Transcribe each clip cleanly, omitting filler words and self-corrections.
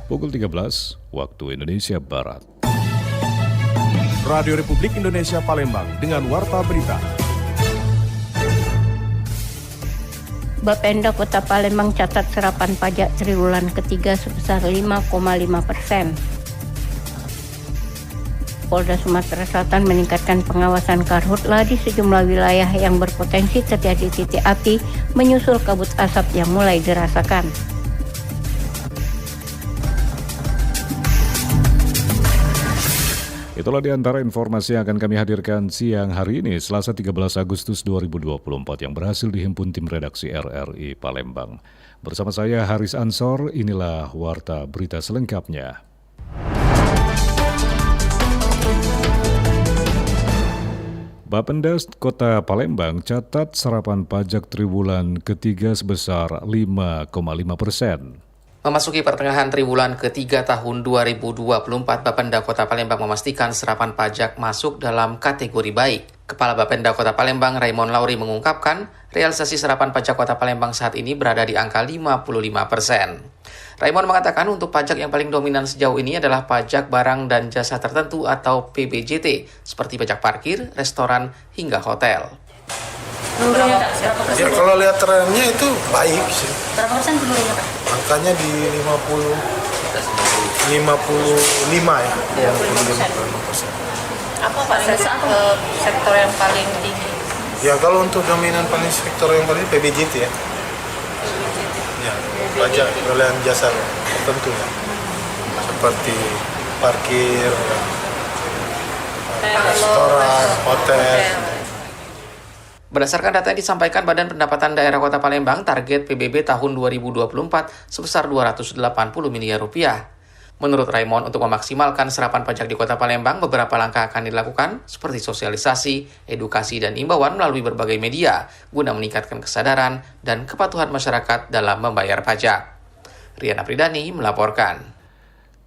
pukul 13 waktu Indonesia Barat. Radio Republik Indonesia Palembang dengan Warta Berita. Bapenda Kota Palembang catat serapan pajak triwulan ketiga sebesar 5,5%. Polda Sumatera Selatan meningkatkan pengawasan karhutla di sejumlah wilayah yang berpotensi terjadi titik api menyusul kabut asap yang mulai dirasakan. Itulah di antara informasi yang akan kami hadirkan siang hari ini, Selasa 13 Agustus 2024 yang berhasil dihimpun tim redaksi RRI Palembang. Bersama saya Haris Ansor, inilah Warta Berita selengkapnya. Bapenda Kota Palembang catat serapan pajak triwulan ketiga sebesar 5,5%. Memasuki pertengahan triwulan ketiga tahun 2024, Bapenda Kota Palembang memastikan serapan pajak masuk dalam kategori baik. Kepala Bapenda Kota Palembang, Raymond Lauri, mengungkapkan realisasi serapan pajak Kota Palembang saat ini berada di angka 55%. Raymond mengatakan untuk pajak yang paling dominan sejauh ini adalah pajak barang dan jasa tertentu atau PBJT, seperti pajak parkir, restoran, hingga hotel. Ya, kalau lihat trennya itu baik sih. Berapa persen seluruhnya, Pak? Angkanya di 55 ya. Ya, 55%. Apa Pak sektor yang paling tinggi? Ya, kalau untuk dominan paling sektor yang paling PBJT ya. Ya, pajak pembelian jasa tertentu ya. Seperti parkir, restoran, hotel. Berdasarkan data yang disampaikan Badan Pendapatan Daerah Kota Palembang, target PBB tahun 2024 sebesar 280 miliar rupiah. Menurut Raymond, untuk memaksimalkan serapan pajak di Kota Palembang, beberapa langkah akan dilakukan seperti sosialisasi, edukasi, dan imbauan melalui berbagai media guna meningkatkan kesadaran dan kepatuhan masyarakat dalam membayar pajak. Riana Pridani melaporkan.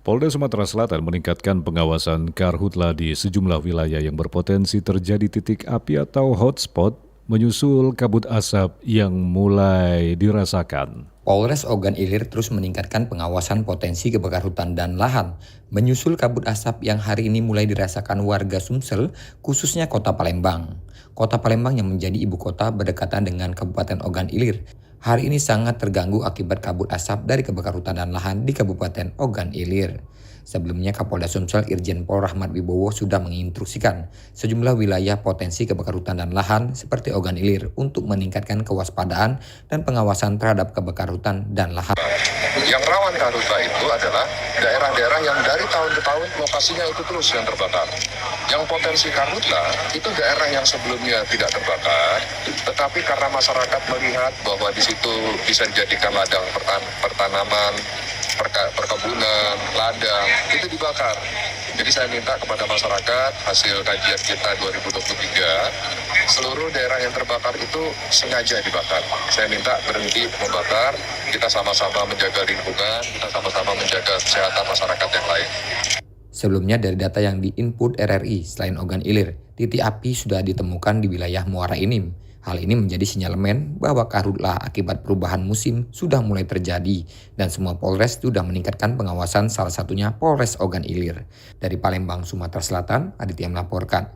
Polda Sumatera Selatan meningkatkan pengawasan karhutla di sejumlah wilayah yang berpotensi terjadi titik api atau hotspot menyusul kabut asap yang mulai dirasakan. Polres Ogan Ilir terus meningkatkan pengawasan potensi kebakaran hutan dan lahan, menyusul kabut asap yang hari ini mulai dirasakan warga Sumsel, khususnya Kota Palembang. Kota Palembang yang menjadi ibu kota berdekatan dengan Kabupaten Ogan Ilir, hari ini sangat terganggu akibat kabut asap dari kebakaran hutan dan lahan di Kabupaten Ogan Ilir. Sebelumnya Kapolda Sumsel Irjen Pol Rahmat Wibowo sudah menginstruksikan sejumlah wilayah potensi kebakaran hutan dan lahan seperti Ogan Ilir untuk meningkatkan kewaspadaan dan pengawasan terhadap kebakaran hutan dan lahan. Yang rawan karhutla itu adalah daerah-daerah yang dari tahun ke tahun lokasinya itu terus yang terbakar. Yang potensi karhutla itu daerah yang sebelumnya tidak terbakar, tetapi karena masyarakat melihat bahwa di situ bisa dijadikan ladang pertanaman, perkebunan, ladang, itu dibakar. Jadi saya minta kepada masyarakat, hasil kajian kita 2023, seluruh daerah yang terbakar itu sengaja dibakar. Saya minta berhenti membakar, kita sama-sama menjaga lingkungan, kita sama-sama menjaga kesehatan masyarakat yang lain. Sebelumnya dari data yang diinput RRI, selain Ogan Ilir, titik api sudah ditemukan di wilayah Muara Enim. Hal ini menjadi sinyalemen bahwa karhutla akibat perubahan musim sudah mulai terjadi dan semua Polres sudah meningkatkan pengawasan, salah satunya Polres Ogan Ilir. Dari Palembang, Sumatera Selatan, Aditya melaporkan.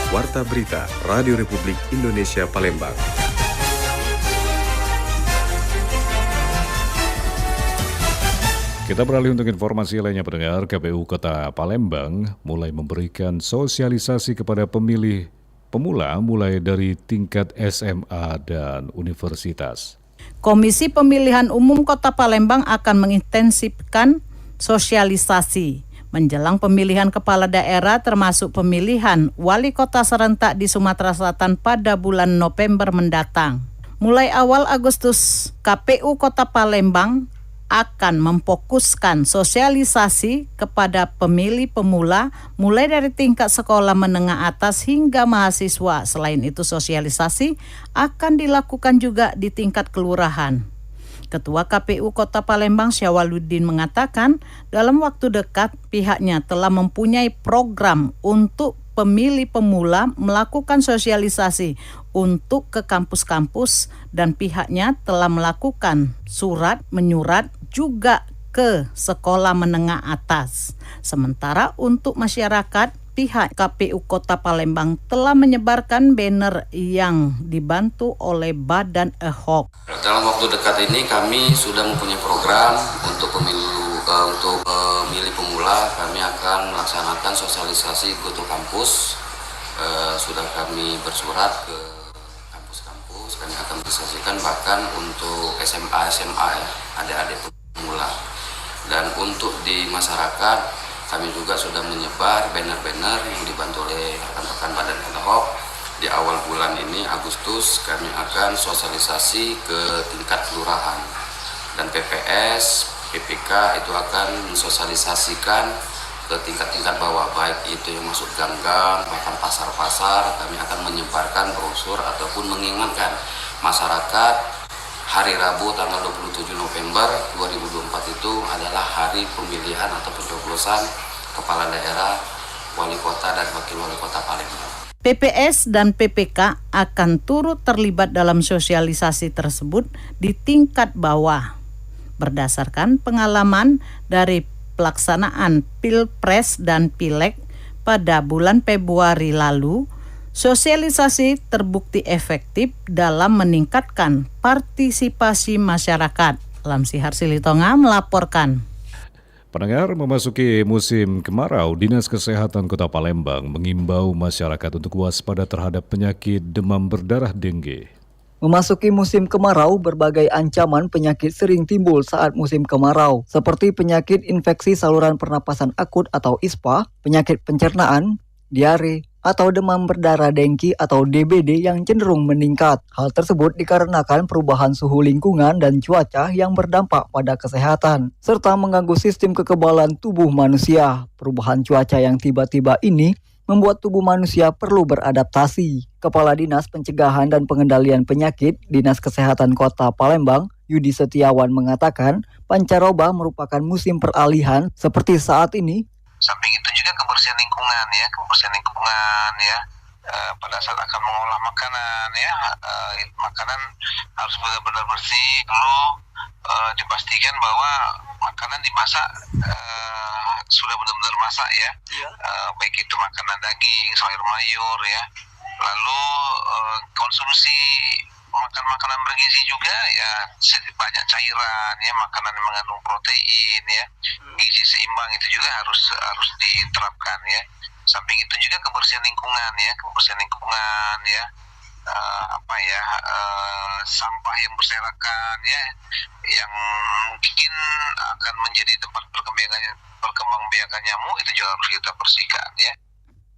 Warta Berita Radio Republik Indonesia Palembang. Kita beralih untuk informasi lainnya pendengar. KPU Kota Palembang mulai memberikan sosialisasi kepada pemilih pemula mulai dari tingkat SMA dan universitas. Komisi Pemilihan Umum Kota Palembang akan mengintensifkan sosialisasi menjelang pemilihan kepala daerah termasuk pemilihan wali kota serentak di Sumatera Selatan pada bulan November mendatang. Mulai awal Agustus, KPU Kota Palembang akan memfokuskan sosialisasi kepada pemilih pemula mulai dari tingkat sekolah menengah atas hingga mahasiswa. Selain itu, sosialisasi akan dilakukan juga di tingkat kelurahan. Ketua KPU Kota Palembang Syawaludin mengatakan dalam waktu dekat pihaknya telah mempunyai program untuk pemilih pemula melakukan sosialisasi untuk ke kampus-kampus dan pihaknya telah melakukan surat menyurat juga ke sekolah menengah atas. Sementara untuk masyarakat, pihak KPU Kota Palembang telah menyebarkan banner yang dibantu oleh Badan Ad-Hoc. Dalam waktu dekat ini kami sudah mempunyai program untuk pemilih pemula. Kami akan melaksanakan sosialisasi go to kampus. Sudah kami bersurat ke kampus-kampus. Kami akan disajikan bahkan untuk SMA ya, adik-adik pemula. Dan untuk di masyarakat, kami juga sudah menyebar banner-banner yang dibantu oleh rekan-rekan Badan Ad-Hoc. Di awal bulan ini, Agustus, kami akan sosialisasi ke tingkat kelurahan. Dan PPS, PPK itu akan mensosialisasikan ke tingkat-tingkat bawah, baik itu yang masuk gang-gang, bahkan pasar-pasar. Kami akan menyebarkan brosur ataupun mengingatkan masyarakat hari Rabu tanggal 27 November 2024 itu adalah hari pemilihan atau pencoblosan kepala daerah, wali kota dan wakil wali kota Palembang. PPS dan PPK akan turut terlibat dalam sosialisasi tersebut di tingkat bawah. Berdasarkan pengalaman dari pelaksanaan Pilpres dan Pileg pada bulan Februari lalu, sosialisasi terbukti efektif dalam meningkatkan partisipasi masyarakat. Lamsihar Silitonga melaporkan. Pendengar, memasuki musim kemarau, Dinas Kesehatan Kota Palembang mengimbau masyarakat untuk waspada terhadap penyakit demam berdarah dengue. Memasuki musim kemarau, berbagai ancaman penyakit sering timbul saat musim kemarau, seperti penyakit infeksi saluran pernapasan akut atau ISPA, penyakit pencernaan, diare, atau demam berdarah dengki atau DBD yang cenderung meningkat. Hal tersebut dikarenakan perubahan suhu lingkungan dan cuaca yang berdampak pada kesehatan, serta mengganggu sistem kekebalan tubuh manusia. Perubahan cuaca yang tiba-tiba ini membuat tubuh manusia perlu beradaptasi. Kepala Dinas Pencegahan dan Pengendalian Penyakit Dinas Kesehatan Kota Palembang, Yudi Setiawan mengatakan, pancaroba merupakan musim peralihan seperti saat ini. Samping itu juga kebersihan lingkungan ya, pada saat akan mengolah makanan ya, makanan harus benar-benar bersih, lalu dipastikan bahwa makanan dimasak sudah benar-benar masak ya, baik itu makanan daging, sayur mayur ya, lalu konsumsi makan makanan bergizi juga ya, banyak cairan ya, makanan yang mengandung protein ya, gizi seimbang itu juga harus diterapkan ya. Samping itu juga kebersihan lingkungan ya, sampah yang berserakan ya, yang mungkin akan menjadi tempat perkembangbiakan nyamuk itu juga harus kita bersihkan ya.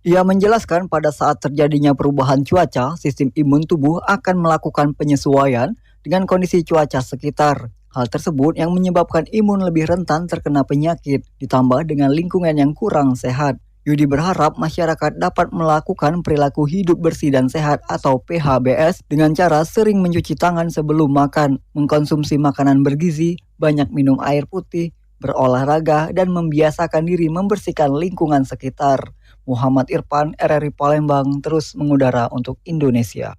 Ia menjelaskan pada saat terjadinya perubahan cuaca, sistem imun tubuh akan melakukan penyesuaian dengan kondisi cuaca sekitar. Hal tersebut yang menyebabkan imun lebih rentan terkena penyakit, ditambah dengan lingkungan yang kurang sehat. Yudi berharap masyarakat dapat melakukan perilaku hidup bersih dan sehat atau PHBS dengan cara sering mencuci tangan sebelum makan, mengkonsumsi makanan bergizi, banyak minum air putih, berolahraga, dan membiasakan diri membersihkan lingkungan sekitar. Muhammad Irfan, RRI Palembang, terus mengudara untuk Indonesia.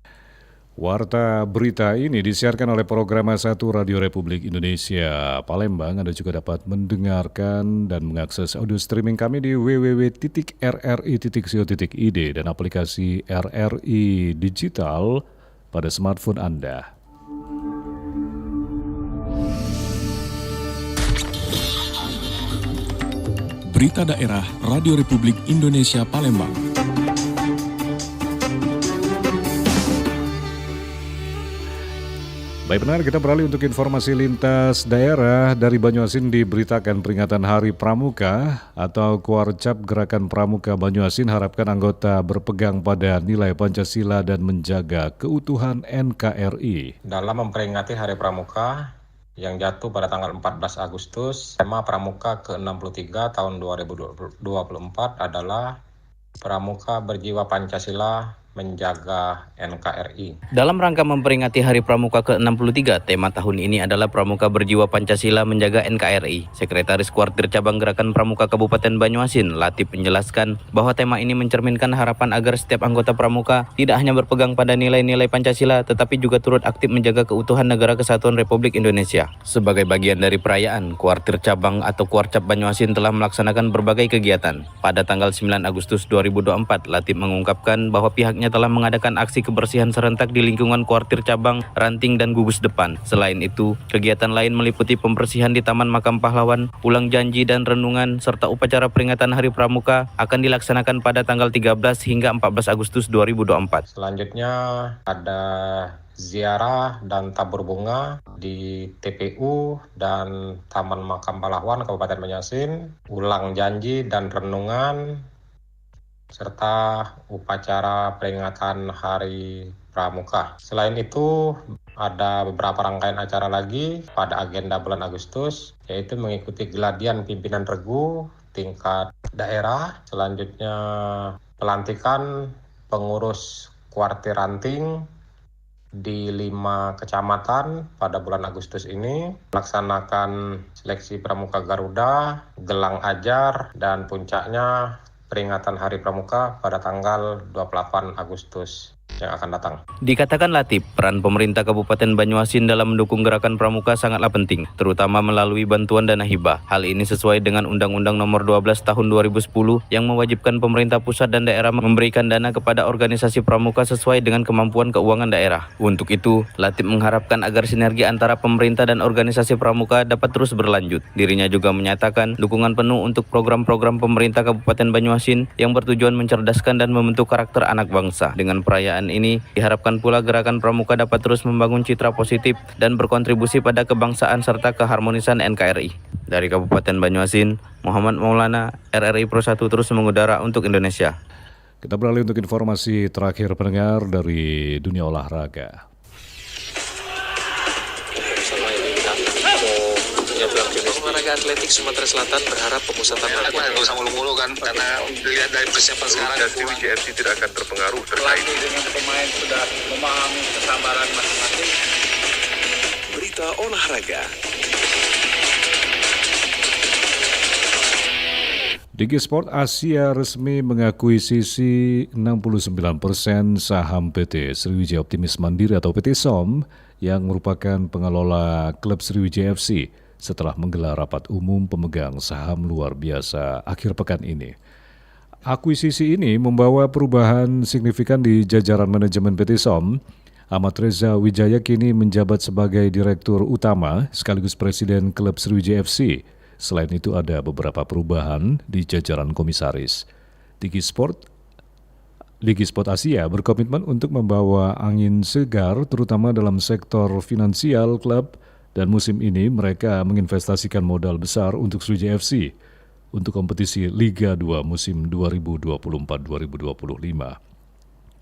Warta berita ini disiarkan oleh Program 1 Radio Republik Indonesia Palembang. Anda juga dapat mendengarkan dan mengakses audio streaming kami di www.rri.co.id dan aplikasi RRI Digital pada smartphone Anda. Berita Daerah Radio Republik Indonesia Palembang. Baik, benar, kita beralih untuk informasi lintas daerah. Dari Banyuasin diberitakan peringatan Hari Pramuka atau Kuarcap Gerakan Pramuka Banyuasin harapkan anggota berpegang pada nilai Pancasila dan menjaga keutuhan NKRI. Dalam memperingati Hari Pramuka yang jatuh pada tanggal 14 Agustus, tema Pramuka ke-63 tahun 2024 adalah Pramuka berjiwa Pancasila menjaga NKRI. Dalam rangka memperingati Hari Pramuka ke-63, tema tahun ini adalah Pramuka Berjiwa Pancasila Menjaga NKRI. Sekretaris Kuartir Cabang Gerakan Pramuka Kabupaten Banyuasin, Latif, menjelaskan bahwa tema ini mencerminkan harapan agar setiap anggota Pramuka tidak hanya berpegang pada nilai-nilai Pancasila, tetapi juga turut aktif menjaga keutuhan Negara Kesatuan Republik Indonesia. Sebagai bagian dari perayaan, Kuartir Cabang atau Kuarcap Banyuasin telah melaksanakan berbagai kegiatan. Pada tanggal 9 Agustus 2024, Latif mengungkapkan bahwa pihaknya telah mengadakan aksi kebersihan serentak di lingkungan Kuartir Cabang, Ranting, dan Gugus Depan. Selain itu, kegiatan lain meliputi pembersihan di Taman Makam Pahlawan, ulang janji dan renungan, serta upacara peringatan Hari Pramuka akan dilaksanakan pada tanggal 13 hingga 14 Agustus 2024. Selanjutnya ada ziarah dan tabur bunga di TPU dan Taman Makam Pahlawan Kabupaten Banyuasin, ulang janji dan renungan, serta upacara peringatan Hari Pramuka. Selain itu, ada beberapa rangkaian acara lagi pada agenda bulan Agustus, yaitu mengikuti geladian pimpinan regu tingkat daerah, selanjutnya pelantikan pengurus Kuartir Ranting di 5 kecamatan pada bulan Agustus ini, melaksanakan seleksi Pramuka Garuda, gelang ajar, dan puncaknya peringatan Hari Pramuka pada tanggal 28 Agustus yang akan datang. Dikatakan Latif, peran pemerintah Kabupaten Banyuasin dalam mendukung gerakan pramuka sangatlah penting, terutama melalui bantuan dana hibah. Hal ini sesuai dengan Undang-Undang Nomor 12 Tahun 2010 yang mewajibkan pemerintah pusat dan daerah memberikan dana kepada organisasi pramuka sesuai dengan kemampuan keuangan daerah. Untuk itu, Latif mengharapkan agar sinergi antara pemerintah dan organisasi pramuka dapat terus berlanjut. Dirinya juga menyatakan dukungan penuh untuk program-program pemerintah Kabupaten Banyuasin yang bertujuan mencerdaskan dan membentuk karakter anak bangsa. Dengan perayaan ini, diharapkan pula gerakan pramuka dapat terus membangun citra positif dan berkontribusi pada kebangsaan serta keharmonisan NKRI. Dari Kabupaten Banyuasin, Muhammad Maulana, RRI Pro 1 terus mengudara untuk Indonesia. Kita beralih untuk informasi terakhir pendengar dari dunia olahraga. Olahraga atletik Sumatera Selatan berharap pemusatan latihan nggak usah mulu-mulu kan, karena dilihat dari persiapan sekarang WJFC tidak akan terpengaruh terkait dengan pemain sudah memahami kesabaran masing-masing. berita olahraga. Digisport Asia resmi mengakuisisi 69% saham PT Sriwijaya Optimis Mandiri atau PT SOM yang merupakan pengelola klub Sriwijaya FC setelah menggelar rapat umum pemegang saham luar biasa akhir pekan ini. Akuisisi ini membawa perubahan signifikan di jajaran manajemen PT SOM. Ahmad Reza Wijaya kini menjabat sebagai Direktur Utama sekaligus Presiden klub Sriwijaya FC. Selain itu ada beberapa perubahan di jajaran komisaris. Digisport Asia berkomitmen untuk membawa angin segar terutama dalam sektor finansial klub, dan musim ini mereka menginvestasikan modal besar untuk Sriwijaya FC untuk kompetisi Liga 2 musim 2024-2025.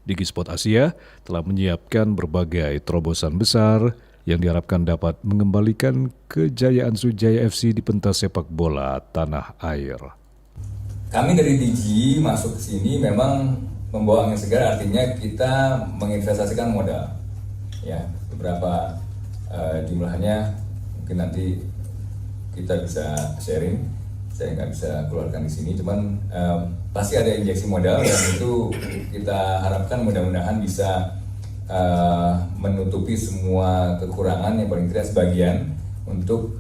Digisport Asia telah menyiapkan berbagai terobosan besar yang diharapkan dapat mengembalikan kejayaan Sriwijaya FC di pentas sepak bola tanah air. Kami dari Digi masuk ke sini memang membawa angin segar, artinya kita menginvestasikan modal. Ya, beberapa jumlahnya mungkin nanti kita bisa sharing. Saya nggak bisa keluarkan di sini, cuman pasti ada injeksi modal dan itu kita harapkan mudah-mudahan bisa menutupi semua kekurangan yang paling tidak sebagian untuk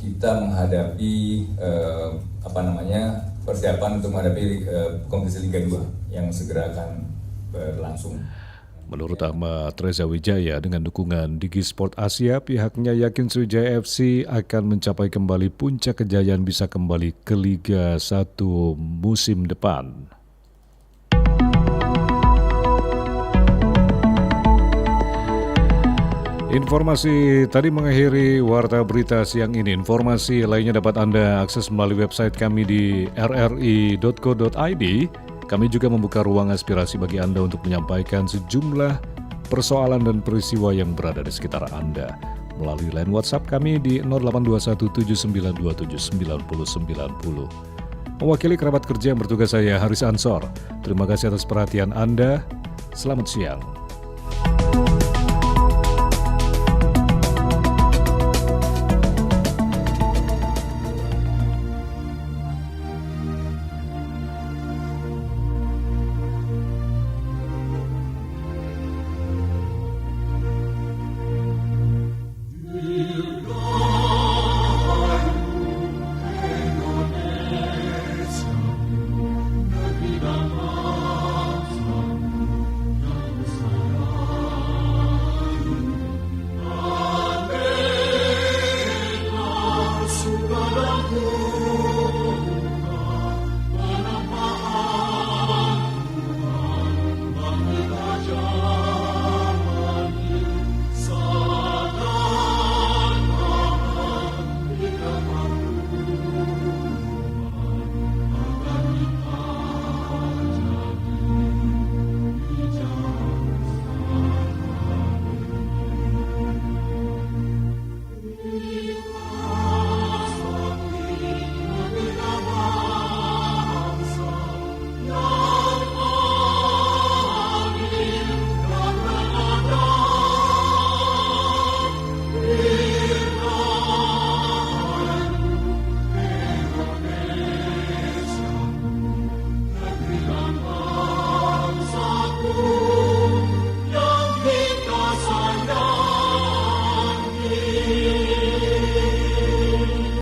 kita menghadapi persiapan untuk menghadapi kompetisi Liga 2 yang segera akan berlangsung. Menurut Ahmad Reza Wijaya, dengan dukungan Digisport Asia, pihaknya yakin Sriwijaya FC akan mencapai kembali puncak kejayaan bisa kembali ke Liga 1 musim depan. Informasi tadi mengakhiri Warta Berita siang ini. Informasi lainnya dapat Anda akses melalui website kami di rri.co.id. Kami juga membuka ruang aspirasi bagi Anda untuk menyampaikan sejumlah persoalan dan peristiwa yang berada di sekitar Anda melalui line WhatsApp kami di 082179279090. Mewakili kerabat kerja yang bertugas saya, Haris Ansor. Terima kasih atas perhatian Anda. Selamat siang.